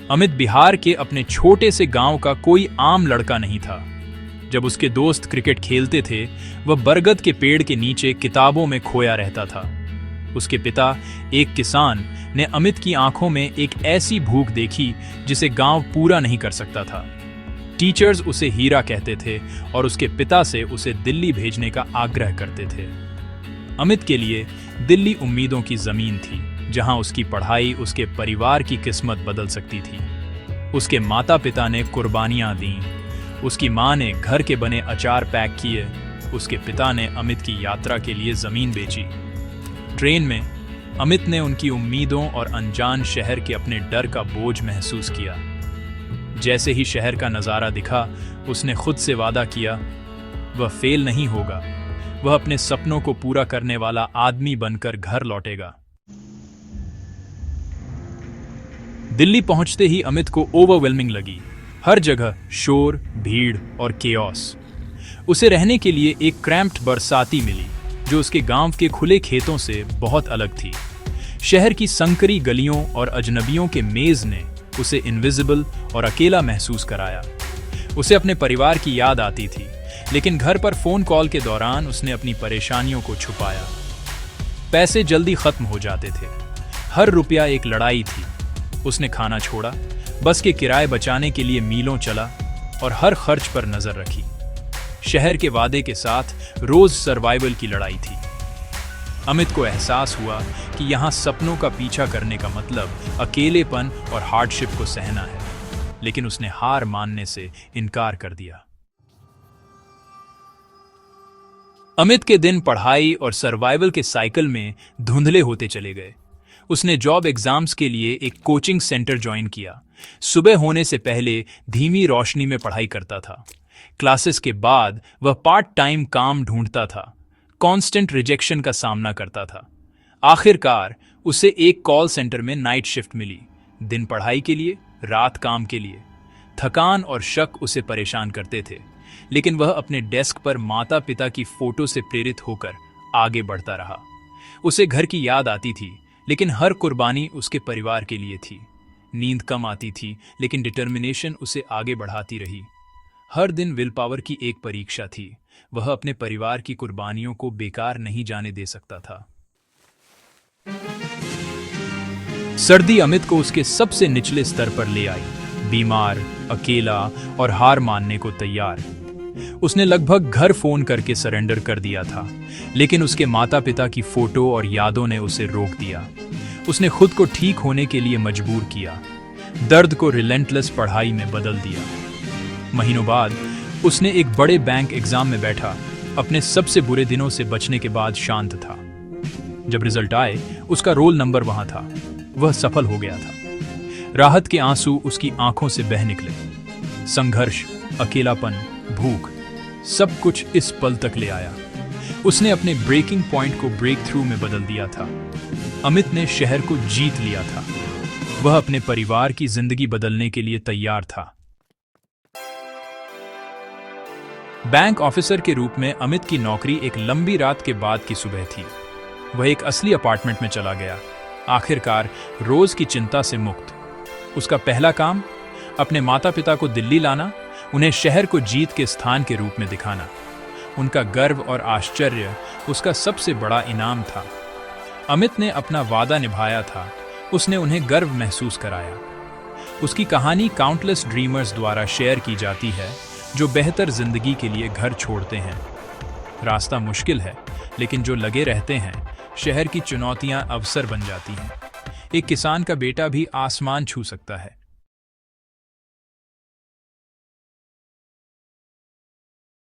अमित बिहार के अपने छोटे से गांव का कोई आम लड़का नहीं था। जब उसके दोस्त क्रिकेट खेलते थे, वह बरगद के पेड़ के नीचे किताबों में खोया रहता था। उसके पिता, एक किसान, ने अमित की आंखों में एक ऐसी भूख देखी जिसे गांव पूरा नहीं कर सकता था। टीचर्स उसे हीरा कहते थे और उसके पिता से उसे दिल्ली भेजने का आग्रह करते थे। अमित के लिए दिल्ली उम्मीदों की जमीन थी, जहां उसकी पढ़ाई उसके परिवार की किस्मत बदल सकती थी। उसके माता पिता ने कुर्बानियां दी। उसकी मां ने घर के बने अचार पैक किए। उसके पिता ने अमित की यात्रा के लिए जमीन बेची। ट्रेन में अमित ने उनकी उम्मीदों और अनजान शहर के अपने डर का बोझ महसूस किया। जैसे ही शहर का नज़ारा दिखा, उसने खुद से वादा किया, वह फेल नहीं होगा। वह अपने सपनों को पूरा करने वाला आदमी बनकर घर लौटेगा। दिल्ली पहुंचते ही अमित को ओवरवेलमिंग लगी। हर जगह शोर, भीड़ और केओस। उसे रहने के लिए एक क्रैम्प्ड बरसाती मिली, जो उसके गांव के खुले खेतों से बहुत अलग थी। शहर की संकरी गलियों और अजनबियों के मेज ने उसे इनविजिबल और अकेला महसूस कराया। उसे अपने परिवार की याद आती थी, लेकिन घर पर फोन कॉल के दौरान उसने अपनी परेशानियों को छुपाया। पैसे जल्दी खत्म हो जाते थे। हर रुपया एक लड़ाई थी। उसने खाना छोड़ा, बस के किराए बचाने के लिए मीलों चला और हर खर्च पर नजर रखी। शहर के वादे के साथ रोज सर्वाइवल की लड़ाई थी। अमित को एहसास हुआ कि यहाँ सपनों का पीछा करने का मतलब अकेलेपन और हार्डशिप को सहना है, लेकिन उसने हार मानने से इनकार कर दिया। अमित के दिन पढ़ाई और सर्वाइवल के साइकिल में धुंधले होते चले गए। उसने जॉब एग्जाम्स के लिए एक कोचिंग सेंटर ज्वाइन किया। सुबह होने से पहले धीमी रोशनी में पढ़ाई करता था। क्लासेस के बाद वह पार्ट टाइम काम ढूंढता था। कांस्टेंट रिजेक्शन का सामना करता था। आखिरकार उसे एक कॉल सेंटर में नाइट शिफ्ट मिली। दिन पढ़ाई के लिए, रात काम के लिए। थकान और शक उसे परेशान करते थे, लेकिन वह अपने डेस्क पर माता पिता की फोटो से प्रेरित होकर आगे बढ़ता रहा। उसे घर की याद आती थी, लेकिन हर कुर्बानी उसके परिवार के लिए थी। नींद कम आती थी, लेकिन डिटर्मिनेशन उसे आगे बढ़ाती रही। हर दिन विल पावर की एक परीक्षा थी। वह अपने परिवार की कुर्बानियों को बेकार नहीं जाने दे सकता था। सर्दी अमित को उसके सबसे निचले स्तर पर ले आई। बीमार, अकेला और हार मानने को तैयार। उसने लगभग घर फोन करके सरेंडर कर दिया था, लेकिन उसके माता पिता की फोटो और यादों ने उसे रोक दिया। उसने खुद को ठीक होने के लिए मजबूर किया। दर्द को रिलेंटलेस पढ़ाई में बदल दिया। महीनों बाद उसने एक बड़े बैंक एग्जाम में बैठा। अपने सबसे बुरे दिनों से बचने के बाद शांत था। जब रिजल्ट आए, उसका रोल नंबर वहां था। वह सफल हो गया था। राहत के आंसू उसकी आंखों से बह निकले। संघर्ष, अकेलापन, भूख, सब कुछ इस पल तक ले आया। उसने अपने ब्रेकिंग पॉइंट को ब्रेक थ्रू में बदल दिया था। अमित ने शहर को जीत लिया था। वह अपने परिवार की जिंदगी बदलने के लिए तैयार था। बैंक ऑफिसर के रूप में अमित की नौकरी एक लंबी रात के बाद की सुबह थी। वह एक असली अपार्टमेंट में चला गया, आखिरकार रोज की चिंता से मुक्त। उसका पहला काम, अपने माता पिता को दिल्ली लाना, उन्हें शहर को जीत के स्थान के रूप में दिखाना। उनका गर्व और आश्चर्य उसका सबसे बड़ा इनाम था। अमित ने अपना वादा निभाया था। उसने उन्हें गर्व महसूस कराया। उसकी कहानी काउंटलेस ड्रीमर्स द्वारा शेयर की जाती है, जो बेहतर जिंदगी के लिए घर छोड़ते हैं। रास्ता मुश्किल है, लेकिन जो लगे रहते हैं, शहर की चुनौतियां अवसर बन जाती हैं। एक किसान का बेटा भी आसमान छू सकता है।